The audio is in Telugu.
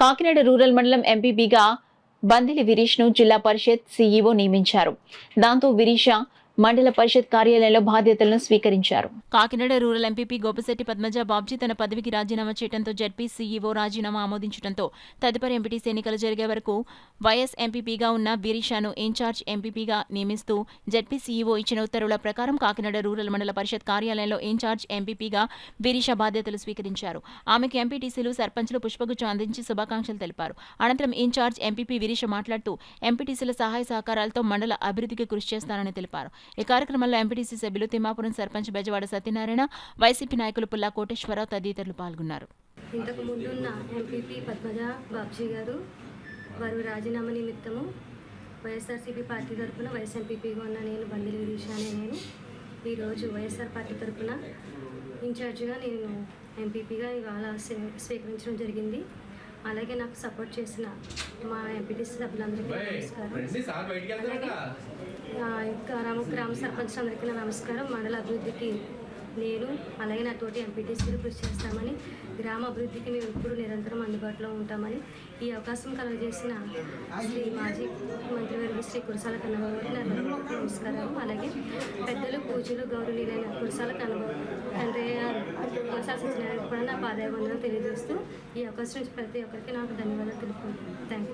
కాకినాడ రూరల్ మండలం ఎంపీపీగా బందిలి విరీష్ను జిల్లా పరిషత్ సీఈఓ నియమించారు. దాంతో విరీష మండల పరిషత్ కార్యాలయంలో బాధ్యతలను స్వీకరించారు. కాకినాడ రూరల్ ఎంపీపీ గోపిశెట్టి పద్మజ బాబ్జీ తన పదవికి రాజీనామా చేయడంతో జెడ్పీ సీఈఓ రాజీనామా ఆమోదించడంతో తదుపరి ఎంపీటీసీ ఎన్నికలు జరిగే వరకు వైఎస్ ఎంపీపీగా ఉన్న విరీషాను ఇన్ఛార్జ్ ఎంపీపీగా నియమిస్తూ జెడ్పీ సీఈఓ ఇచ్చిన ఉత్తర్వుల ప్రకారం కాకినాడ రూరల్ మండల పరిషత్ కార్యాలయంలో ఇన్ఛార్జ్ ఎంపీపీగా విరీష బాధ్యతలు స్వీకరించారు. ఆమెకు ఎంపీటీసీలు, సర్పంచ్లు పుష్పగుచ్చం అందించి శుభాకాంక్షలు తెలిపారు. అనంతరం ఇన్ఛార్జ్ ఎంపీపీ విరీష మాట్లాడుతూ ఎంపీటీసీల సహాయ సహకారాలతో మండల అభివృద్ధికి కృషి చేస్తానని తెలిపారు. ఈ కార్యక్రమంలో ఎంపీటీసీ సభ్యులు తిమ్మాపురం సర్పంచ్ బెజవాడ సత్యనారాయణ, వైసీపీ నాయకులు పుల్లా కోటేశ్వరరావు తదితరులు పాల్గొన్నారు. ఇంతకు ముందున్న ఎంపీపీ పద్మజ బాబ్జీ గారు వారు రాజీనామా నిమిత్తము వైఎస్ఆర్సీపీ పార్టీ తరఫున వైఎస్ ఎంపీపీగా ఉన్న నేను బందిలి విరీష అనే నేను ఈరోజు వైఎస్ఆర్ పార్టీ తరఫున ఇన్ఛార్జిగా నేను ఎంపీపీగా ఇవాళ స్వీకరించడం జరిగింది. అలాగే నాకు సపోర్ట్ చేసిన మా ఎంపీటీసీ సభ్యులందరికీ నమస్కారం. గ్రామ సర్పంచ్ అందరికీ నమస్కారం. మండల అభివృద్ధికి నేను అలాగే నా తోటి ఎంపీటీసీలు కృషి చేస్తామని, గ్రామ అభివృద్ధికి మేము ఎప్పుడు నిరంతరం అందుబాటులో ఉంటామని ఈ అవకాశం కలుగజేసిన శ్రీ మాజీ మంత్రివర్గ శ్రీ కురసాల కన్నబాబు గారికి నమస్కారాలు. అలాగే పెద్దలు, పూజలు, గౌరవనీయులైన కురసాల కన్నబాబు తండ్రి కురసాల సత్యనారాయణ కూడా నా పాదాభివందనం తెలియజేస్తూ ఈ అవకాశం నుంచి ప్రతి ఒక్కరికి నాకు ధన్యవాదాలు తెలుపుకుంటున్నాను. Thank you.